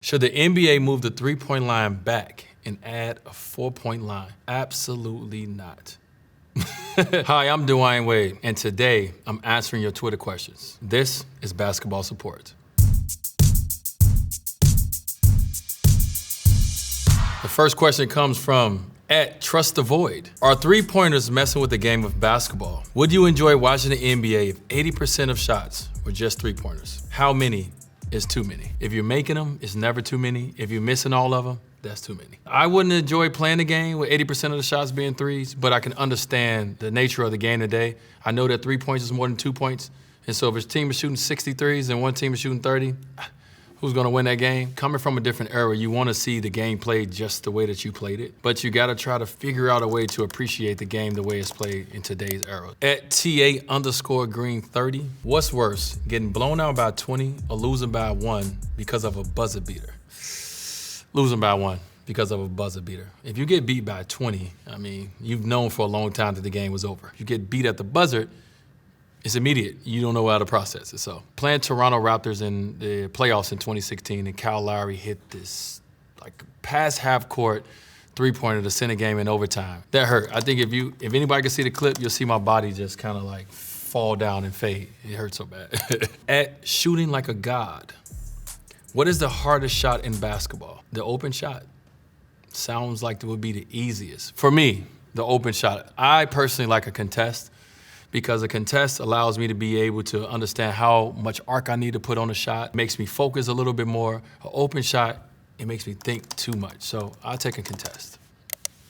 Should the NBA move the three-point line back and add a four-point line? Absolutely not. Hi, I'm Dwyane Wade, and today I'm answering your Twitter questions. This is Basketball Support. The first question comes from @TrustTheVoid. Are three-pointers messing with the game of basketball? Would you enjoy watching the NBA if 80% of shots were just three-pointers? How many is too many? If you're making them, it's never too many. If you're missing all of them, that's too many. I wouldn't enjoy playing the game with 80% of the shots being threes, but I can understand the nature of the game today. I know that 3 points is more than 2 points, and so if a team is shooting 63s and one team is shooting 30, who's gonna win that game? Coming from a different era, you wanna see the game played just the way that you played it, but you gotta try to figure out a way to appreciate the game the way it's played in today's era. @TA_green30, what's worse, getting blown out by 20 or losing by 1 because of a buzzer beater? Losing by 1 because of a buzzer beater. If you get beat by 20, I mean, you've known for a long time that the game was over. If you get beat at the buzzer, it's immediate. You don't know how to process it. So playing Toronto Raptors in the playoffs in 2016, and Kyle Lowry hit this like past half court three-pointer to send a game in overtime. That hurt. I think if anybody can see the clip, you'll see my body just kind of like fall down and fade. It hurt so bad. @shooting like a god. What is the hardest shot in basketball? The open shot. Sounds like it would be the easiest. For me, the open shot. I personally like a contest, because a contest allows me to be able to understand how much arc I need to put on a shot, makes me focus a little bit more. An open shot, it makes me think too much. So I'll take a contest.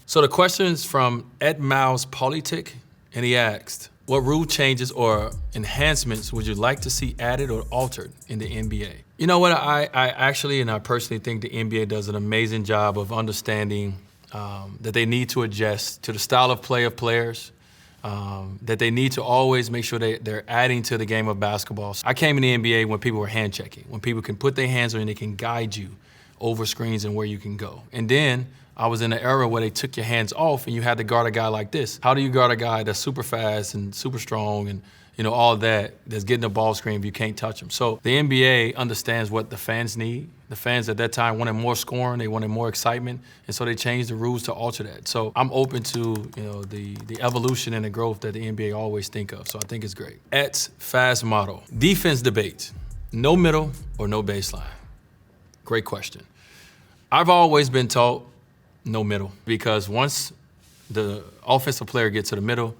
So the question is from @Myles Politic, and he asked, what rule changes or enhancements would you like to see added or altered in the NBA? You know what, I personally think the NBA does an amazing job of understanding that they need to adjust to the style of play of players, that they need to always make sure they're adding to the game of basketball. I came in the NBA when people were hand checking, when people can put their hands on you and they can guide you over screens and where you can go. And then I was in an era where they took your hands off and you had to guard a guy like this. How do you guard a guy that's super fast and super strong and all of that's getting the ball screen if you can't touch him? So the NBA understands what the fans need. The fans at that time wanted more scoring, they wanted more excitement, and so they changed the rules to alter that. So I'm open to the evolution and the growth that the NBA always think of, so I think it's great. @Fast Model, defense debate, no middle or no baseline? Great question. I've always been taught no middle, because once the offensive player gets to the middle,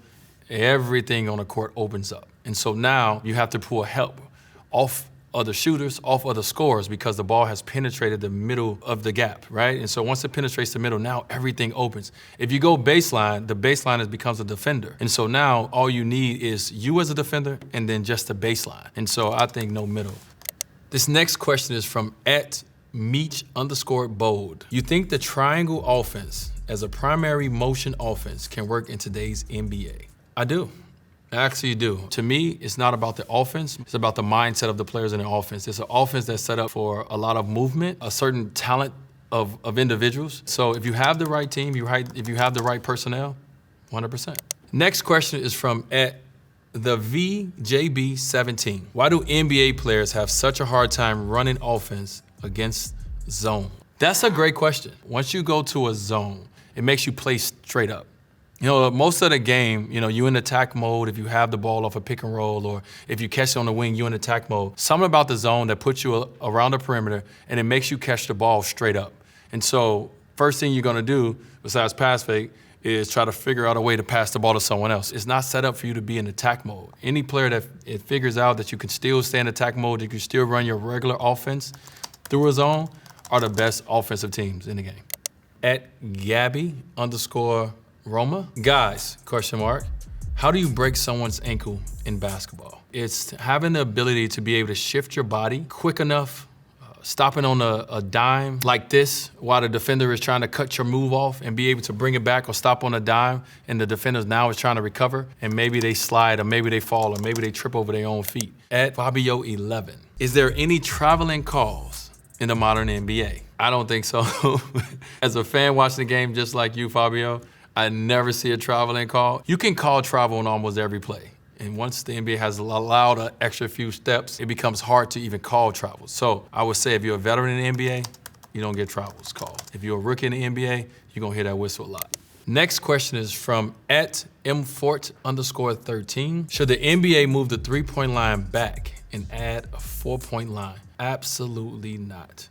everything on the court opens up. And so now you have to pull help off other shooters, off other scorers, because the ball has penetrated the middle of the gap, right? And so once it penetrates the middle, now everything opens. If you go baseline, the baseline becomes a defender. And so now all you need is you as a defender and then just the baseline. And so I think no middle. This next question is from @Meech_bold. You think the triangle offense as a primary motion offense can work in today's NBA? I do. I actually do. To me, it's not about the offense, it's about the mindset of the players in the offense. It's an offense that's set up for a lot of movement, a certain talent of individuals. So if you have the right team, if you have the right personnel, 100%. Next question is from @TheVJB17. Why do NBA players have such a hard time running offense against zone? That's a great question. Once you go to a zone, it makes you play straight up. Most of the game, you in attack mode if you have the ball off a pick and roll, or if you catch it on the wing, you in attack mode. Something about the zone that puts you around the perimeter and it makes you catch the ball straight up. And so first thing you're gonna do, besides pass fake, is try to figure out a way to pass the ball to someone else. It's not set up for you to be in attack mode. Any player that it figures out that you can still stay in attack mode, you can still run your regular offense through a zone, are the best offensive teams in the game. @Gabby_Roma. Guys, question mark, how do you break someone's ankle in basketball? It's having the ability to be able to shift your body quick enough, stopping on a dime like this while the defender is trying to cut your move off, and be able to bring it back or stop on a dime, and the defender now is trying to recover, and maybe they slide or maybe they fall or maybe they trip over their own feet. @Fabio11. Is there any traveling calls in the modern NBA? I don't think so. As a fan watching the game just like you, Fabio, I never see a traveling call. You can call travel on almost every play. And once the NBA has allowed an extra few steps, it becomes hard to even call travel. So I would say if you're a veteran in the NBA, you don't get travels called. If you're a rookie in the NBA, you're gonna hear that whistle a lot. Next question is from @mfort_13. Should the NBA move the three-point line back and add a 4-point line? Absolutely not.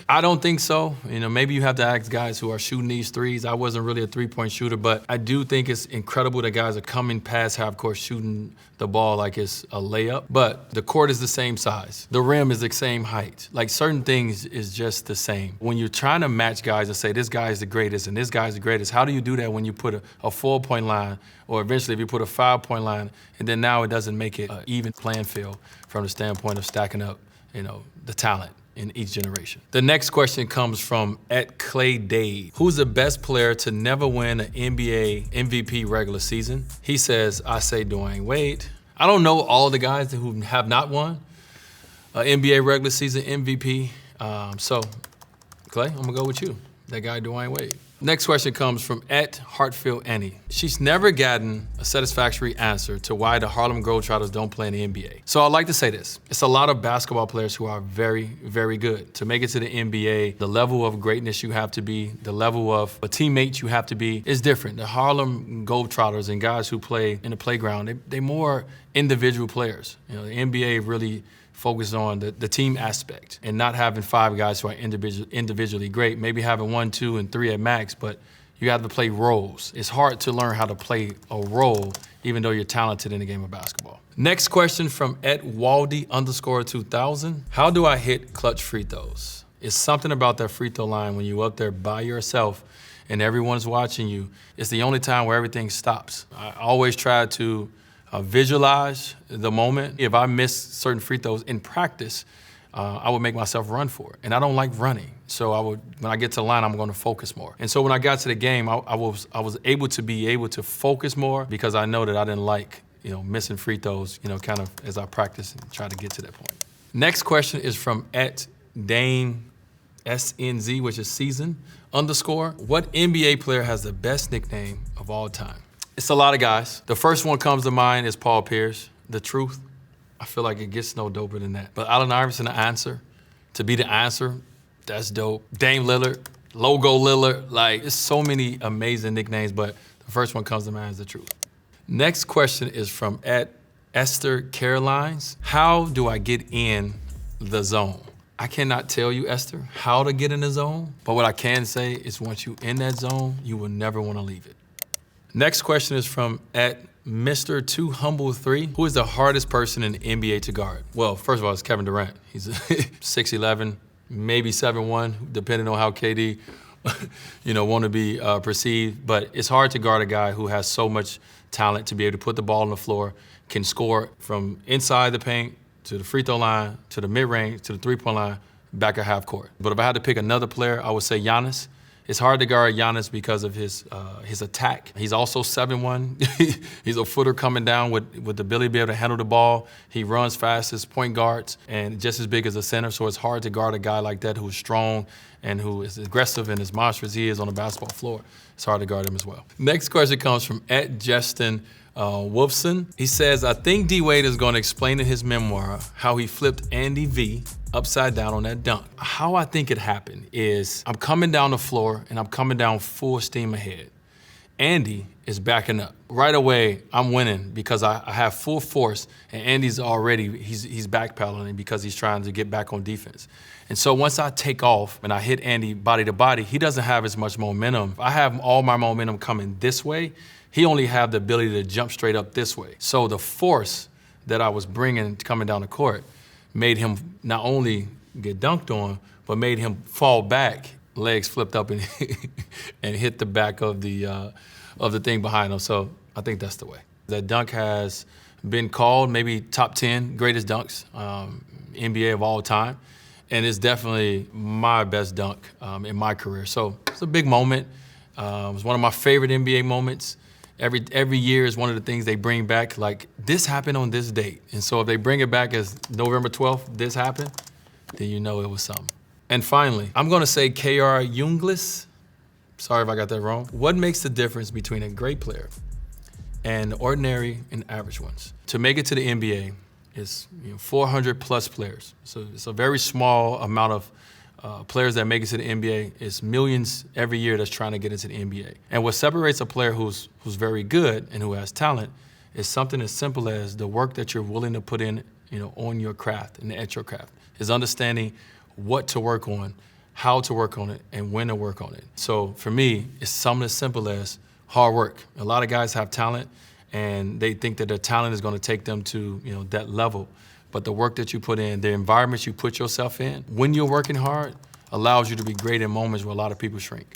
I don't think so. You know, maybe you have to ask guys who are shooting these threes. I wasn't really a three-point shooter, but I do think it's incredible that guys are coming past half court shooting the ball like it's a layup. But the court is the same size. The rim is the same height. Like certain things is just the same. When you're trying to match guys and say this guy is the greatest and this guy is the greatest, how do you do that when you put a 4-point line, or eventually if you put a 5-point line, and then now it doesn't make it an even playing field from the standpoint of stacking up, you know, the talent in each generation. The next question comes from @ClayDade. Who's the best player to never win an NBA MVP regular season? He says, I say Dwyane Wade. I don't know all the guys who have not won an NBA regular season MVP. So, Clay, I'm gonna go with you. That guy, Dwyane Wade. Next question comes from @Hatfield Annie. She's never gotten a satisfactory answer to why the Harlem Globetrotters don't play in the NBA. So I'd like to say this. It's a lot of basketball players who are very, very good. To make it to the NBA, the level of greatness you have to be, the level of a teammate you have to be is different. The Harlem Globetrotters and guys who play in the playground, they're more individual players. You know, the NBA really focus on the team aspect and not having 5 guys who are individually great, maybe having 1, 2, and 3 at max, but you have to play roles. It's hard to learn how to play a role even though you're talented in the game of basketball. Next question from @Waldy_2000. How do I hit clutch free throws? It's something about that free throw line when you're up there by yourself and everyone's watching you. It's the only time where everything stops. I always try to visualize the moment. If I miss certain free throws in practice, I would make myself run for it. And I don't like running. So when I get to the line, I'm gonna focus more. And so when I got to the game, I was able to focus more because I know that I didn't like, you know, missing free throws, you know, kind of as I practice and try to get to that point. Next question is from @DaneSNZ, which is season_. What NBA player has the best nickname of all time? It's a lot of guys. The first one comes to mind is Paul Pierce, the truth. I feel like it gets no doper than that. But Allen Iverson, the answer, to be the answer, that's dope. Dame Lillard, Logo Lillard, like it's so many amazing nicknames, but the first one comes to mind is the truth. Next question is from @Esther Carolines. How do I get in the zone? I cannot tell you, Esther, how to get in the zone, but what I can say is once you're in that zone, you will never want to leave it. Next question is from @Mr.2Humble3. Who is the hardest person in the NBA to guard? Well, first of all, it's Kevin Durant. He's 6'11", maybe 7'1", depending on how KD, you know, want to be perceived. But it's hard to guard a guy who has so much talent to be able to put the ball on the floor, can score from inside the paint to the free throw line, to the mid-range, to the three-point line, back at half court. But if I had to pick another player, I would say Giannis. It's hard to guard Giannis because of his attack. He's also 7'1". He's a footer coming down with the ability to be able to handle the ball. He runs fast as point guards and just as big as a center, so it's hard to guard a guy like that who's strong and who is aggressive and as monstrous as he is on the basketball floor. It's hard to guard him as well. Next question comes from @Justin Wolfson. He says, I think D. Wade is going to explain in his memoir how he flipped Andy V upside down on that dunk. How I think it happened is I'm coming down the floor and I'm coming down full steam ahead. Andy is backing up. Right away, I'm winning because I have full force and Andy's already, he's backpedaling because he's trying to get back on defense. And so once I take off and I hit Andy body to body, he doesn't have as much momentum. I have all my momentum coming this way. He only have the ability to jump straight up this way. So the force that I was bringing coming down the court made him not only get dunked on, but made him fall back, legs flipped up and, and hit the back of the thing behind him. So I think that's the way. That dunk has been called maybe top 10 greatest dunks, NBA of all time. And it's definitely my best dunk in my career. So it's a big moment. It was one of my favorite NBA moments. Every year is one of the things they bring back, like this happened on this date. And so if they bring it back as November 12th, this happened, then you know it was something. And finally, I'm gonna say K.R. Junglis. Sorry if I got that wrong. What makes the difference between a great player and ordinary and average ones? To make it to the NBA is 400 plus players. So it's a very small amount of players that make it to the NBA. It's millions every year that's trying to get into the NBA. And what separates a player who's very good and who has talent is something as simple as the work that you're willing to put in, on your craft and at your craft. Is understanding what to work on, how to work on it, and when to work on it. So for me, it's something as simple as hard work. A lot of guys have talent, and they think that their talent is going to take them to that level. But the work that you put in, the environment you put yourself in, when you're working hard, allows you to be great in moments where a lot of people shrink.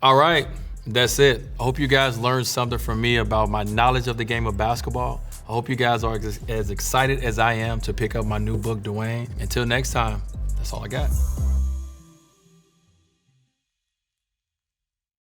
All right, that's it. I hope you guys learned something from me about my knowledge of the game of basketball. I hope you guys are as excited as I am to pick up my new book, Dwyane. Until next time, that's all I got.